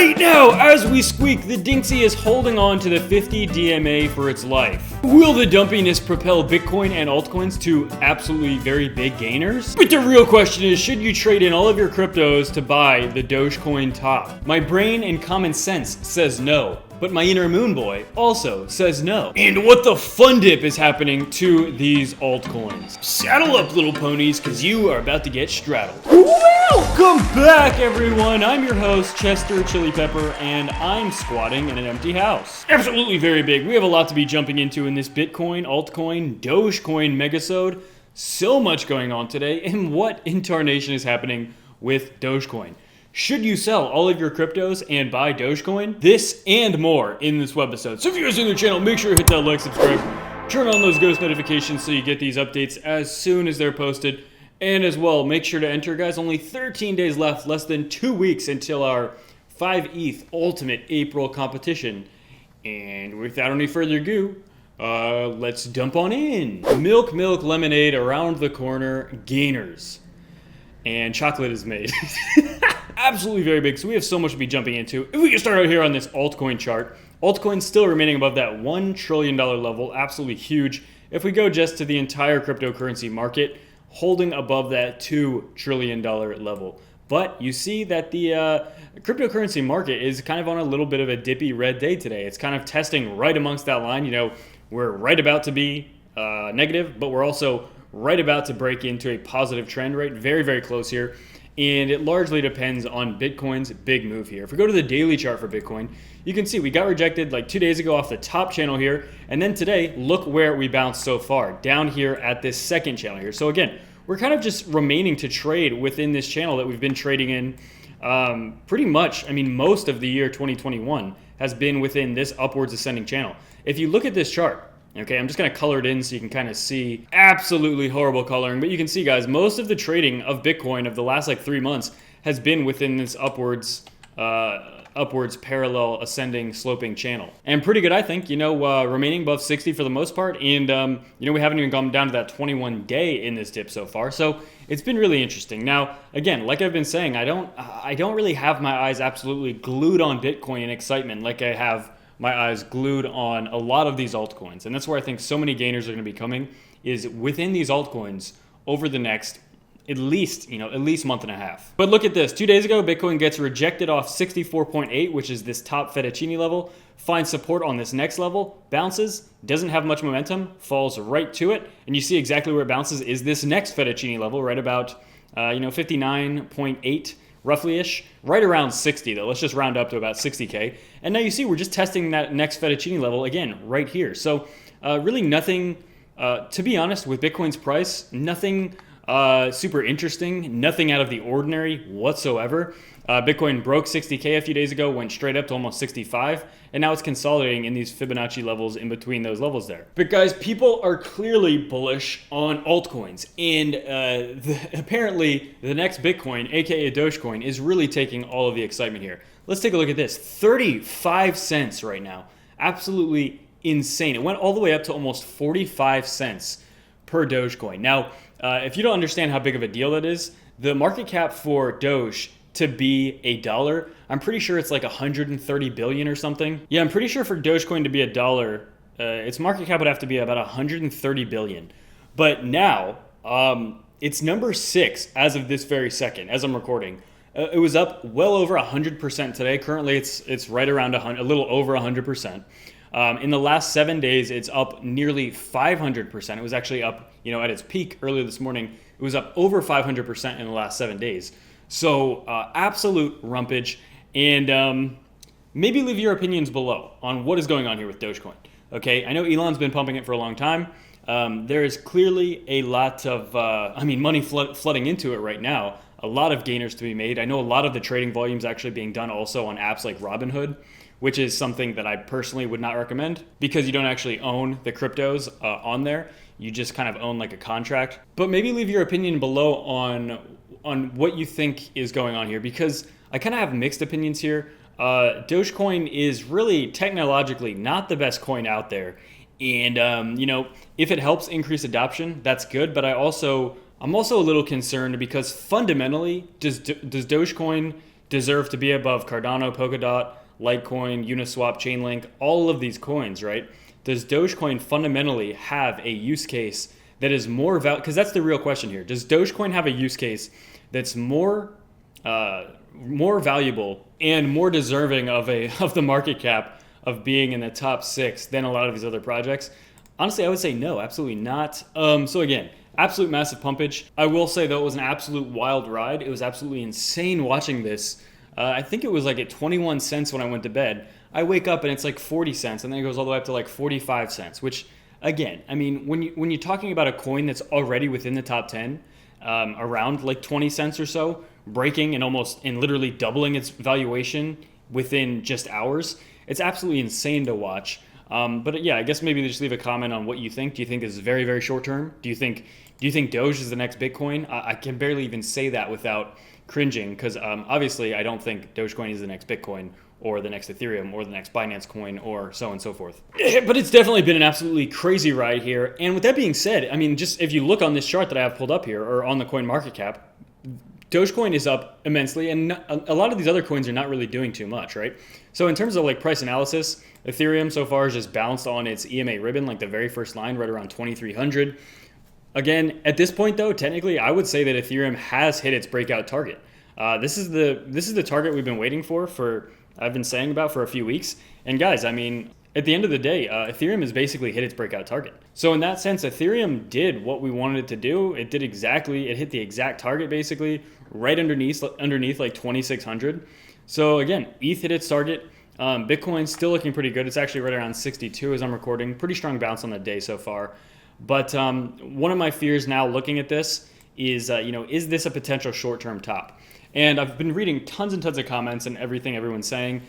Right now, as we squeak, the Dinksy is holding on to the 50 DMA for its life. Will the dumpiness propel Bitcoin and altcoins to absolutely very big gainers? But the real question is, should you trade in all of your cryptos to buy the Dogecoin top? My brain and common sense says no, but my inner moon boy also says no. And what the fun dip is happening to these altcoins? Saddle up, little ponies, because you are about to get straddled. Welcome back, everyone. I'm your host, Chester Chili Pepper, and I'm squatting in an empty house. Absolutely very big. We have a lot to be jumping into in this Bitcoin, altcoin, Dogecoin megasode. So much going on today, and what in tarnation is happening with Dogecoin? Should you sell all of your cryptos and buy Dogecoin? This and more in this webisode. So if you're new to the channel, make sure to hit that like, subscribe, turn on those ghost notifications so you get these updates as soon as they're posted. And as well, make sure to enter, guys. Only 13 days left, less than 2 weeks until our 5 ETH Ultimate April competition. And without any further ado, let's dump on in. Milk, lemonade around the corner, gainers. And chocolate is made. Absolutely very big, so we have so much to be jumping into. If we can start out here on this altcoin chart, altcoins still remaining above that $1 trillion level, absolutely huge. If we go just to the entire cryptocurrency market, holding above that $2 trillion level. But you see that the cryptocurrency market is kind of on a little bit of a dippy red day today. It's kind of testing right amongst that line. You know, we're right about to be negative, but we're also right about to break into a positive trend rate. Very, very close here. And it largely depends on Bitcoin's big move here. If we go to the daily chart for Bitcoin, you can see we got rejected like 2 days ago off the top channel here. And then today, look where we bounced so far, down here at this second channel here. So again, we're kind of just remaining to trade within this channel that we've been trading in pretty much. I mean, most of the year 2021 has been within this upwards ascending channel. If you look at this chart, okay, I'm just going to color it in so you can kind of see. Absolutely horrible coloring, but you can see, guys, most of the trading of Bitcoin of the last like 3 months has been within this upwards parallel ascending sloping channel. And pretty good, I think, you know, remaining above 60 for the most part. And, you know, we haven't even gone down to that 21 day in this dip so far. So it's been really interesting. Now, again, like I've been saying, I don't really have my eyes absolutely glued on Bitcoin in excitement like I have my eyes glued on a lot of these altcoins. And that's where I think so many gainers are going to be coming, is within these altcoins over the next at least month and a half. But look at this. 2 days ago, Bitcoin gets rejected off 64.8, which is this top fettuccine level, finds support on this next level, bounces, doesn't have much momentum, falls right to it. And you see exactly where it bounces is this next fettuccine level, right about 59.8 roughly-ish, right around 60 though. Let's just round up to about 60K. And now you see we're just testing that next fettuccine level again right here. So really nothing, to be honest, with Bitcoin's price, nothing super interesting, nothing out of the ordinary whatsoever. Bitcoin broke 60K a few days ago, went straight up to almost 65, and now it's consolidating in these Fibonacci levels in between those levels there. But guys, people are clearly bullish on altcoins, and apparently the next Bitcoin, aka Dogecoin, is really taking all of the excitement here. Let's take a look at this. 35 cents right now. Absolutely insane. It went all the way up to almost 45 cents per Dogecoin. Now, if you don't understand how big of a deal that is, the market cap for Doge to be $1, I'm pretty sure it's like 130 billion or something. Yeah, I'm pretty sure for Dogecoin to be $1, its market cap would have to be about 130 billion. But now, it's number 6 as of this very second, as I'm recording. It was up well over 100% today. Currently, it's right around a little over 100%. In the last 7 days, it's up nearly 500%. It was actually up, you know, at its peak earlier this morning. It was up over 500% in the last 7 days. So absolute rumpage. And maybe leave your opinions below on what is going on here with Dogecoin. Okay, I know Elon's been pumping it for a long time. There is clearly a lot of, money flooding into it right now. A lot of gainers to be made. I know a lot of the trading volume is actually being done also on apps like Robinhood, which is something that I personally would not recommend because you don't actually own the cryptos on there. You just kind of own like a contract. But maybe leave your opinion below on what you think is going on here, because I kind of have mixed opinions here. Dogecoin is really technologically not the best coin out there. And, you know, if it helps increase adoption, that's good. But I'm also a little concerned because fundamentally, does Dogecoin deserve to be above Cardano, Polkadot, Litecoin, Uniswap, Chainlink, all of these coins, right? Does Dogecoin fundamentally have a use case that is more valuable? Because that's the real question here. Does Dogecoin have a use case that's more valuable and more deserving of the market cap of being in the top 6 than a lot of these other projects? Honestly, I would say no, absolutely not. So again, absolute massive pumpage. I will say though, it was an absolute wild ride. It was absolutely insane watching this. I think it was like at 21 cents when I went to bed. I wake up and it's like 40 cents, and then it goes all the way up to like 45 cents, which again, I mean, when you're talking about a coin that's already within the top 10, around like 20 cents or so, breaking and literally doubling its valuation within just hours, it's absolutely insane to watch. But yeah, I guess maybe just leave a comment on what you think. Do you think this is very, very short term? Do you think Doge is the next Bitcoin? I can barely even say that without cringing, because obviously I don't think Dogecoin is the next Bitcoin or the next Ethereum or the next Binance coin or so on and so forth. But it's definitely been an absolutely crazy ride here. And with that being said, I mean, just if you look on this chart that I have pulled up here or on the coin market cap, Dogecoin is up immensely, and a lot of these other coins are not really doing too much, right? So in terms of like price analysis, Ethereum so far has just bounced on its EMA ribbon, like the very first line right around 2,300. Again, at this point though, technically I would say that Ethereum has hit its breakout target. This is the target we've been waiting for I've been saying about for a few weeks. And guys, I mean, at the end of the day, Ethereum has basically hit its breakout target. So in that sense, Ethereum did what we wanted it to do. It hit the exact target basically, right underneath like 2,600. So again, ETH hit its target. Bitcoin's still looking pretty good. It's actually right around 62 as I'm recording. Pretty strong bounce on the day so far. But one of my fears now looking at this is, is this a potential short-term top? And I've been reading tons and tons of comments and everything everyone's saying.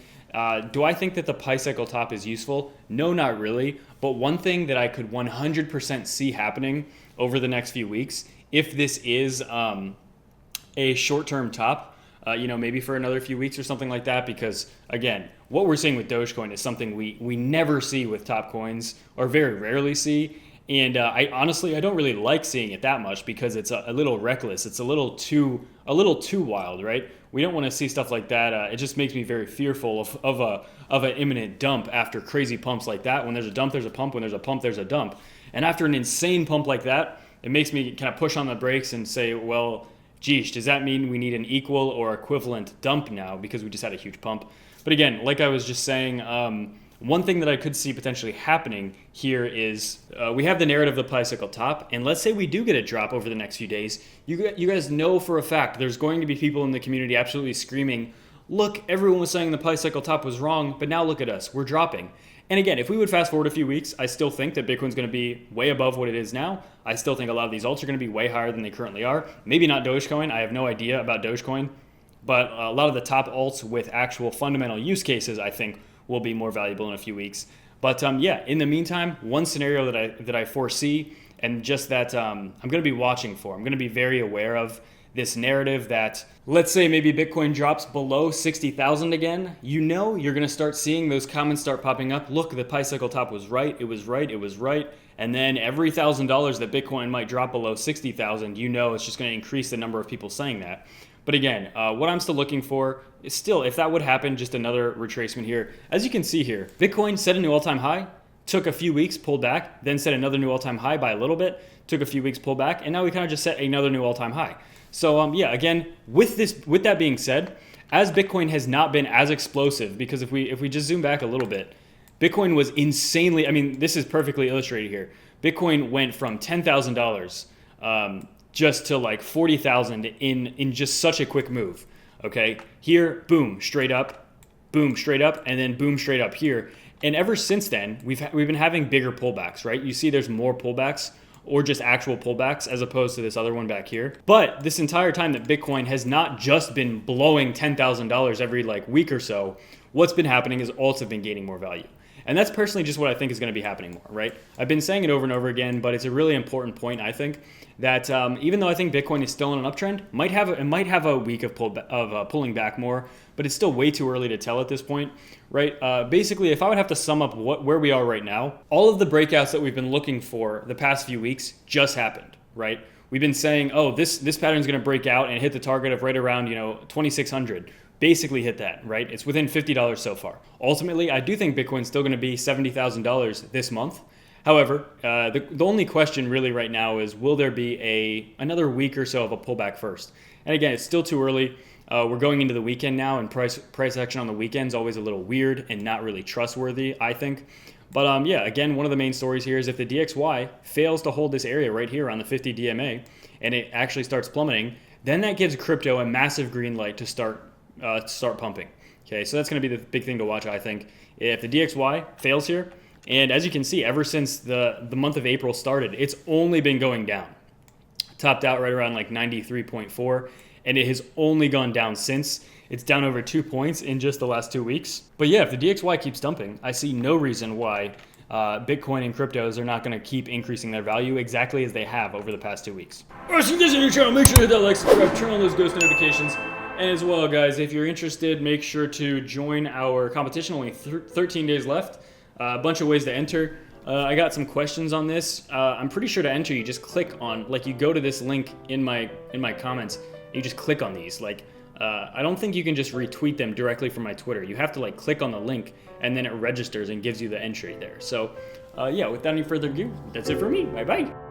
Do I think that the Pi cycle top is useful? No, not really. But one thing that I could 100% see happening over the next few weeks, if this is a short-term top, maybe for another few weeks or something like that, because again, what we're seeing with Dogecoin is something we never see with top coins, or very rarely see. And I don't really like seeing it that much because it's a little reckless. It's a little too wild, right? We don't want to see stuff like that. It just makes me very fearful of an imminent dump after crazy pumps like that. When there's a dump, there's a pump. When there's a pump, there's a dump. And after an insane pump like that, it makes me kind of push on the brakes and say, well, geesh, does that mean we need an equal or equivalent dump now because we just had a huge pump? But again, like I was just saying, one thing that I could see potentially happening here is we have the narrative of the Pi cycle top, and let's say we do get a drop over the next few days. You guys know for a fact there's going to be people in the community absolutely screaming, look, everyone was saying the Pi cycle top was wrong, but now look at us, we're dropping. And again, if we would fast forward a few weeks, I still think that Bitcoin's going to be way above what it is now. I still think a lot of these alts are going to be way higher than they currently are. Maybe not Dogecoin. I have no idea about Dogecoin. But a lot of the top alts with actual fundamental use cases, I think, will be more valuable in a few weeks. But in the meantime, one scenario that I foresee, and just that I'm going to be watching for, I'm going to be very aware of this narrative that, let's say maybe Bitcoin drops below 60,000 again, you're going to start seeing those comments start popping up. Look, the Pi cycle top was right, it was right, it was right. And then every $1,000 that Bitcoin might drop below 60,000, it's just going to increase the number of people saying that. But again, what I'm still looking for is still, if that would happen, just another retracement here. As you can see here, Bitcoin set a new all-time high, took a few weeks, pulled back, then set another new all-time high by a little bit, took a few weeks, pulled back, and now we kind of just set another new all-time high. So again, with that being said, as Bitcoin has not been as explosive, because if we just zoom back a little bit, Bitcoin was insanely, this is perfectly illustrated here. Bitcoin went from $10,000 just to like 40,000 in just such a quick move. Okay, here, boom, straight up, and then boom, straight up here. And ever since then, we've been having bigger pullbacks, right? You see there's more pullbacks or just actual pullbacks as opposed to this other one back here. But this entire time that Bitcoin has not just been blowing $10,000 every like week or so, what's been happening is alts have been gaining more value. And that's personally just what I think is going to be happening more, right? I've been saying it over and over again, but it's a really important point, I think, that even though I think Bitcoin is still on an uptrend, it might have a week of pulling back more, but it's still way too early to tell at this point, right? Basically, if I would have to sum up where we are right now, all of the breakouts that we've been looking for the past few weeks just happened, right? We've been saying, oh, this pattern is going to break out and hit the target of right around 2,600. basically hit that, right? It's within $50 so far. Ultimately, I do think Bitcoin's still going to be $70,000 this month. However, the only question really right now is, will there be another week or so of a pullback first? And again, it's still too early. We're going into the weekend now, and price action on the weekend is always a little weird and not really trustworthy, I think. But yeah, again, one of the main stories here is if the DXY fails to hold this area right here on the 50 DMA and it actually starts plummeting, then that gives crypto a massive green light to start pumping. Okay, so that's going to be the big thing to watch, I think. If the DXY fails here, and as you can see, ever since the month of April started, it's only been going down. Topped out right around like 93.4, and it has only gone down since. It's down over 2 points in just the last 2 weeks. But yeah, if the DXY keeps dumping, I see no reason why Bitcoin and cryptos are not going to keep increasing their value exactly as they have over the past 2 weeks. All right, so if you guys are new to the channel, make sure to hit that like, subscribe, turn on those ghost notifications. And as well, guys, if you're interested, make sure to join our competition. Only 13 days left. A bunch of ways to enter. I got some questions on this. I'm pretty sure to enter, you just click on, like, you go to this link in my comments. You just click on these. Like, I don't think you can just retweet them directly from my Twitter. You have to like click on the link, and then it registers and gives you the entry there. So, yeah, without any further ado, that's it for me. Bye bye.